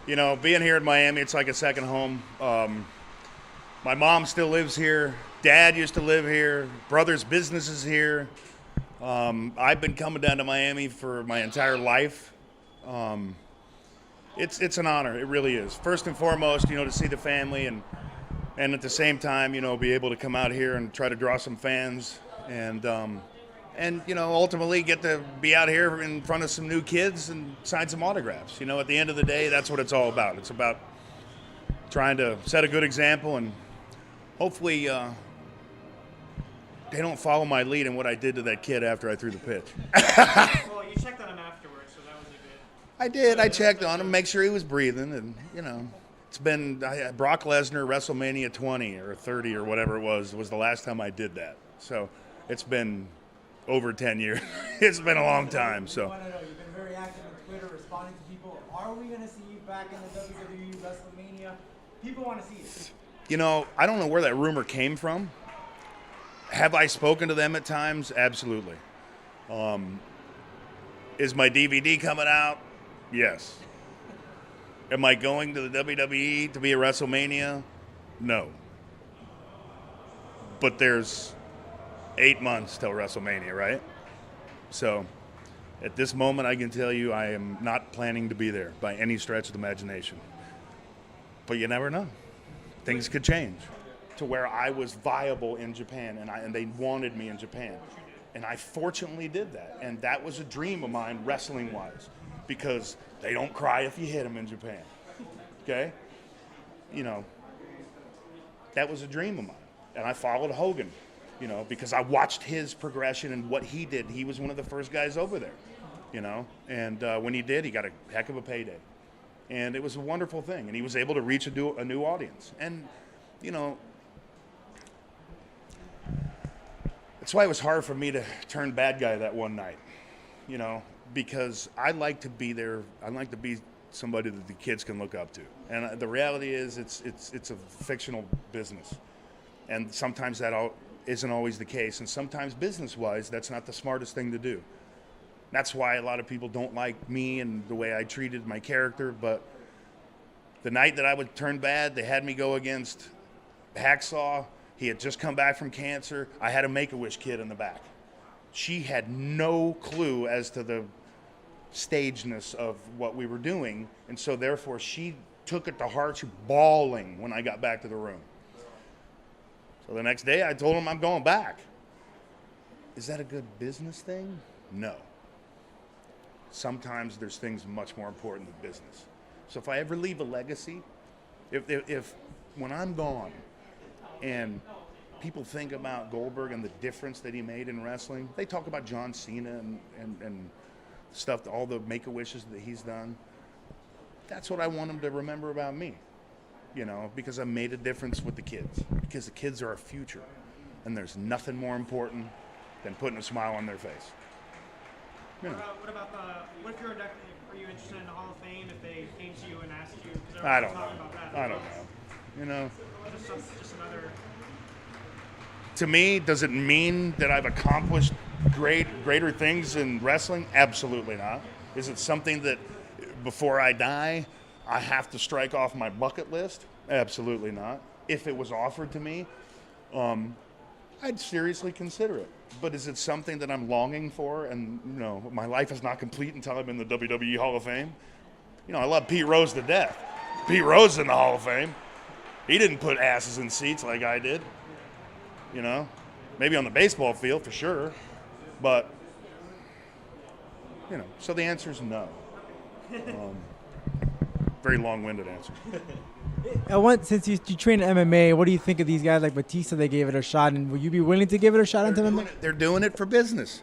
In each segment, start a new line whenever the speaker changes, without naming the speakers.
You know, being here in Miami, it's like a second home. My mom still lives here. Dad used to live here. Brother's business is here. I've been coming down to Miami for my entire life. It's an honor. It really is. First and foremost, to see the family and at the same time, be able to come out here and try to draw some fans and ultimately get to be out here in front of some new kids and sign some autographs. At the end of the day, that's what it's all about. It's about trying to set a good example, and hopefully they don't follow my lead in what I did to that kid after I threw the pitch.
Well, you checked on him afterwards, so that was a good.
I did. I checked on him, make sure he was breathing, and it's been Brock Lesnar, WrestleMania 20 or 30 or whatever it was the last time I did that. So it's been over 10 years. It's been a long time. So.
I don't know. You've been very active on Twitter, responding to people. Are we going to see you back in the WWE Wrestlemania? People want to see it.
I don't know where that rumor came from. Have I spoken to them at times? Absolutely. Is my DVD coming out? Yes. Am I going to the WWE to be at WrestleMania? No. But there's 8 months till WrestleMania, right? So at this moment, I can tell you I am not planning to be there by any stretch of the imagination. But you never know. Things could change to where I was viable in Japan, and they wanted me in Japan. And I fortunately did that. And that was a dream of mine, wrestling-wise, because they don't cry if you hit them in Japan. Okay? That was a dream of mine. And I followed Hogan, because I watched his progression and what he did. He was one of the first guys over there, And when he did, he got a heck of a payday. And it was a wonderful thing. And he was able to reach a new audience. And, that's why it was hard for me to turn bad guy that one night, because I like to be there. I like to be somebody that the kids can look up to. And the reality is it's a fictional business. And sometimes that isn't always the case. And sometimes business-wise, that's not the smartest thing to do. That's why a lot of people don't like me and the way I treated my character. But the night that I would turn bad, they had me go against Hacksaw. He had just come back from cancer. I had a Make-A-Wish kid in the back. She had no clue as to the stageness of what we were doing, and so therefore she took it to heart. She was bawling when I got back to the room. So the next day I told him I'm going back. Is that a good business thing? No. Sometimes there's things much more important than business. So if I ever leave a legacy, if when I'm gone, and people think about Goldberg and the difference that he made in wrestling, they talk about John Cena and stuff, all the Make-A-Wishes that he's done. That's what I want them to remember about me, because I made a difference with the kids, because the kids are our future, and there's nothing more important than putting a smile on their face.
What about what if you're inducted? Are you interested in the Hall of Fame if they came to you and asked you?
I don't know.
Just another.
To me, does it mean that I've accomplished greater things in wrestling? Absolutely not. Is it something that before I die, I have to strike off my bucket list? Absolutely not. If it was offered to me, I'd seriously consider it. But is it something that I'm longing for? And, my life is not complete until I'm in the WWE Hall of Fame. I love Pete Rose to death. Pete Rose is in the Hall of Fame. He didn't put asses in seats like I did. Maybe on the baseball field for sure. But, so the answer is no. Very long-winded answer.
Since you train in MMA, what do you think of these guys like Batista? They gave it a shot, and will you be willing to give it a shot into MMA?
They're doing it for business.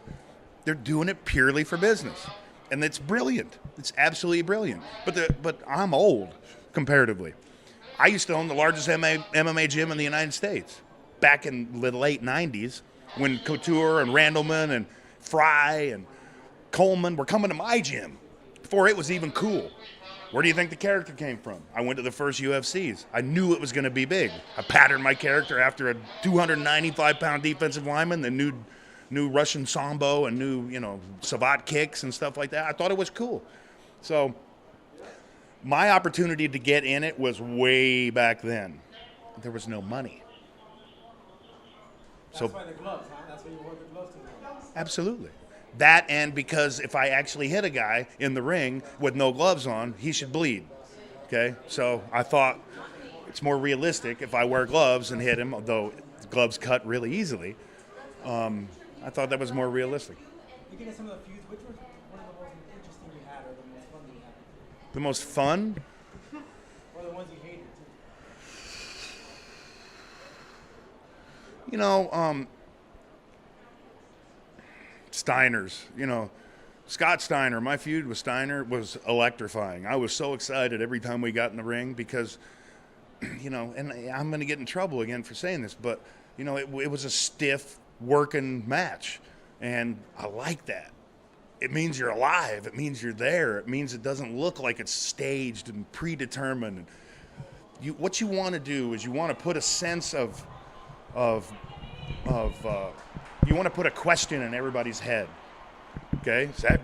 They're doing it purely for business. And it's brilliant. It's absolutely brilliant. But I'm old, comparatively. I used to own the largest MMA gym in the United States back in the late 90s when Couture and Randleman and Fry and Coleman were coming to my gym before it was even cool. Where do you think the character came from? I went to the first UFCs. I knew it was going to be big. I patterned my character after a 295-pound defensive lineman, the new Russian Sambo and new, Savat kicks and stuff like that. I thought it was cool. So My opportunity to get in it was way back then. There was no money.
That's why the gloves, huh? That's why you wore the gloves to the gloves.
Absolutely. That, and because if I actually hit a guy in the ring with no gloves on, he should bleed. Okay? So I thought it's more realistic if I wear gloves and hit him, although gloves cut really easily. I thought that was more realistic.
Looking at some of the feuds, which was one of the most interesting you had, or the most fun you had?
The most fun?
Or the ones you hated, too?
You know, Steiner's, Scott Steiner, my feud with Steiner was electrifying. I was so excited every time we got in the ring because, and I'm going to get in trouble again for saying this, but, it was a stiff working match. And I like that. It means you're alive. It means you're there. It means it doesn't look like it's staged and predetermined. What you want to do is you want to put a sense of you want to put a question in everybody's head. Okay, is that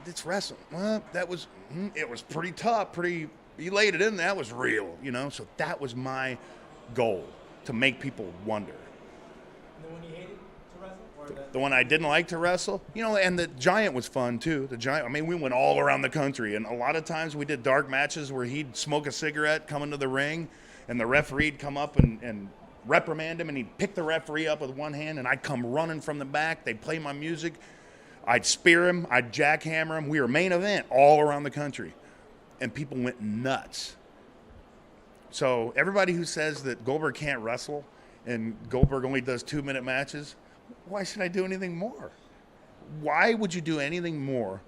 it's wrestling. Well, it was pretty tough. You laid it in. That was real. So that was my goal, to make people wonder.
And the one you hated to wrestle? Or
The one I didn't like to wrestle, and the Giant was fun too. The Giant, we went all around the country, and a lot of times we did dark matches where he'd smoke a cigarette, come into the ring, and the referee'd come up and reprimand him, and he'd pick the referee up with one hand, and I'd come running from the back. They'd play my music. I'd spear him. I'd jackhammer him. We were main event all around the country, and people went nuts. So everybody who says that Goldberg can't wrestle and Goldberg only does 2-minute matches, why should I do anything more? Why would you do anything more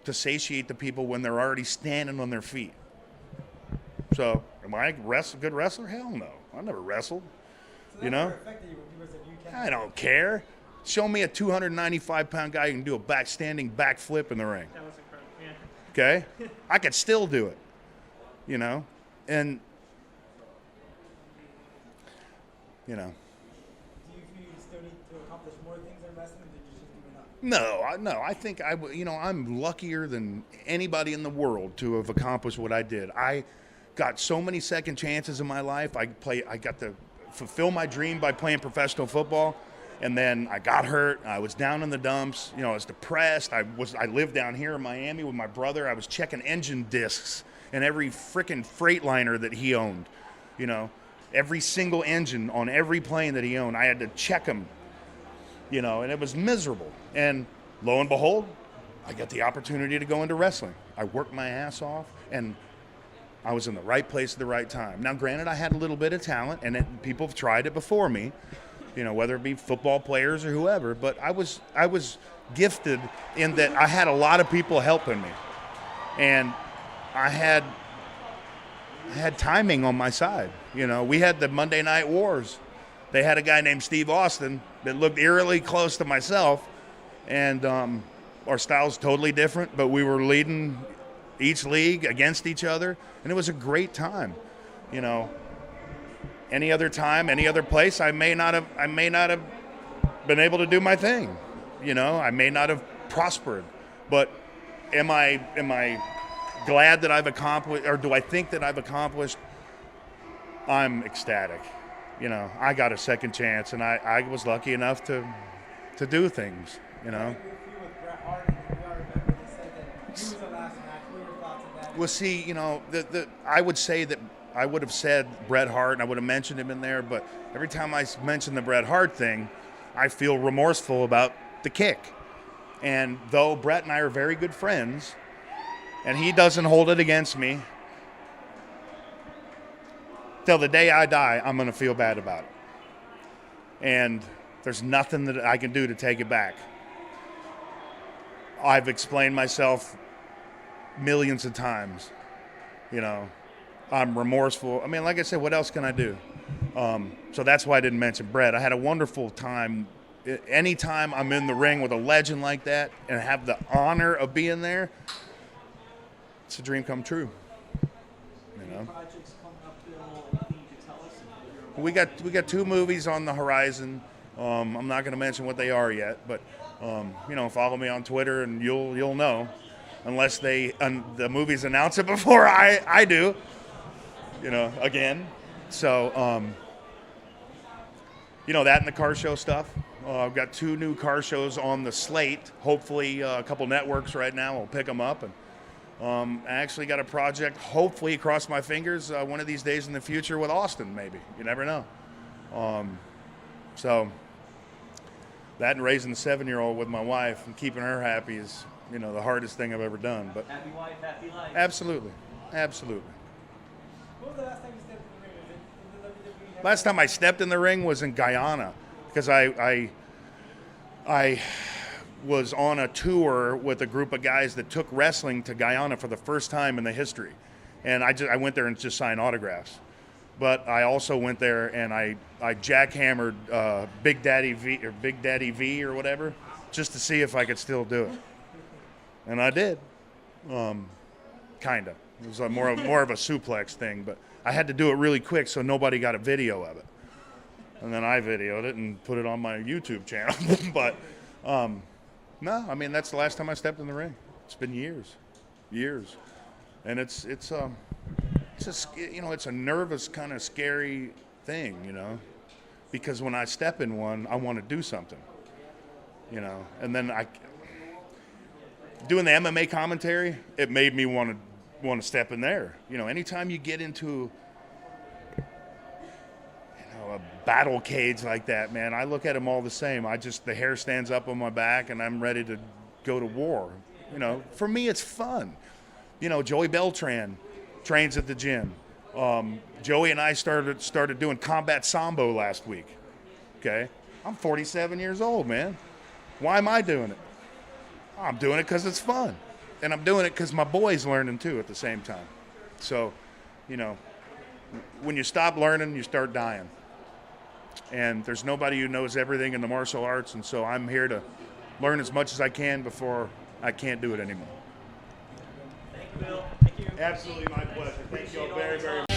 to satiate the people when they're already standing on their feet? So, am I a good wrestler? Hell no. I never wrestled.
So that never affected you because of you can't.
I don't care. Show me a 295-pound guy who can do a standing backflip in the ring.
That was incredible. Yeah.
Okay? I could still do it. And,
Do you feel you still need to accomplish more things in wrestling, or did you just give it up?
No. I think I'm luckier than anybody in the world to have accomplished what I did. I got so many second chances in my life. I got to fulfill my dream by playing professional football, and then I got hurt. I was down in the dumps. I was depressed. I lived down here in Miami with my brother. I was checking engine discs in every freaking Freightliner that he owned. Every single engine on every plane that he owned, I had to check them, and it was miserable. And lo and behold, I got the opportunity to go into wrestling. I worked my ass off, and I was in the right place at the right time. Now, granted, I had a little bit of talent, and people have tried it before me, whether it be football players or whoever, but I was gifted in that I had a lot of people helping me, and I had timing on my side. We had the Monday Night Wars. They had a guy named Steve Austin that looked eerily close to myself, and our styles totally different, but we were leading each league against each other, and it was a great time. Any other time, any other place, I may not have been able to do my thing. I may not have prospered, but am I glad that I've accomplished, or do I think that I've accomplished? I'm ecstatic. I got a second chance, and I was lucky enough to do things.
With Bret Hart, and we all remember he said that he was the last match. What are your thoughts on that?
Well, see, I would say that I would have said Bret Hart, and I would have mentioned him in there, but every time I mention the Bret Hart thing, I feel remorseful about the kick. And though Bret and I are very good friends, and he doesn't hold it against me, till the day I die, I'm going to feel bad about it. And there's nothing that I can do to take it back. I've explained myself millions of times. I'm remorseful. Like I said, what else can I do? So that's why I didn't mention Bret. I had a wonderful time. Anytime I'm in the ring with a legend like that and have the honor of being there, it's a dream come true.
Projects coming up, Bill, anything you can tell us?
We got 2 movies on the horizon. I'm not going to mention what they are yet, but follow me on Twitter and you'll know. unless the movies announce it before I do, again. So, that and the car show stuff. I've got 2 new car shows on the slate. Hopefully, a couple networks right now will pick them up. And I actually got a project, hopefully, cross my fingers, one of these days in the future with Austin, maybe. You never know. So that and raising a 7-year-old with my wife and keeping her happy is, the hardest thing I've ever done. But
Happy wife, happy life.
absolutely. Absolutely.
When was the last time you stepped in the ring? Was it in the WWE?
Last time I stepped in the ring was in Guyana because I was on a tour with a group of guys that took wrestling to Guyana for the first time in the history. And I went there and just signed autographs. But I also went there and I jackhammered Big Daddy V or whatever just to see if I could still do it. And I did. Kinda. It was more of a suplex thing, but I had to do it really quick so nobody got a video of it. And then I videoed it and put it on my YouTube channel. But no, I mean that's the last time I stepped in the ring. It's been years, and it's a nervous kind of scary thing, because when I step in one, I want to do something, and then doing the MMA commentary, it made me want to step in there. Anytime you get into a battle cage like that, man, I look at them all the same. The hair stands up on my back and I'm ready to go to war. For me, it's fun. Joey Beltran trains at the gym. Joey and I started doing combat sambo last week. Okay. I'm 47 years old, man. Why am I doing it? I'm doing it because it's fun. And I'm doing it because my boy's learning too at the same time. So, when you stop learning, you start dying. And there's nobody who knows everything in the martial arts, and so I'm here to learn as much as I can before I can't do it anymore.
Thank you, Bill. Thank you.
Absolutely my pleasure. Thank you all very, very much.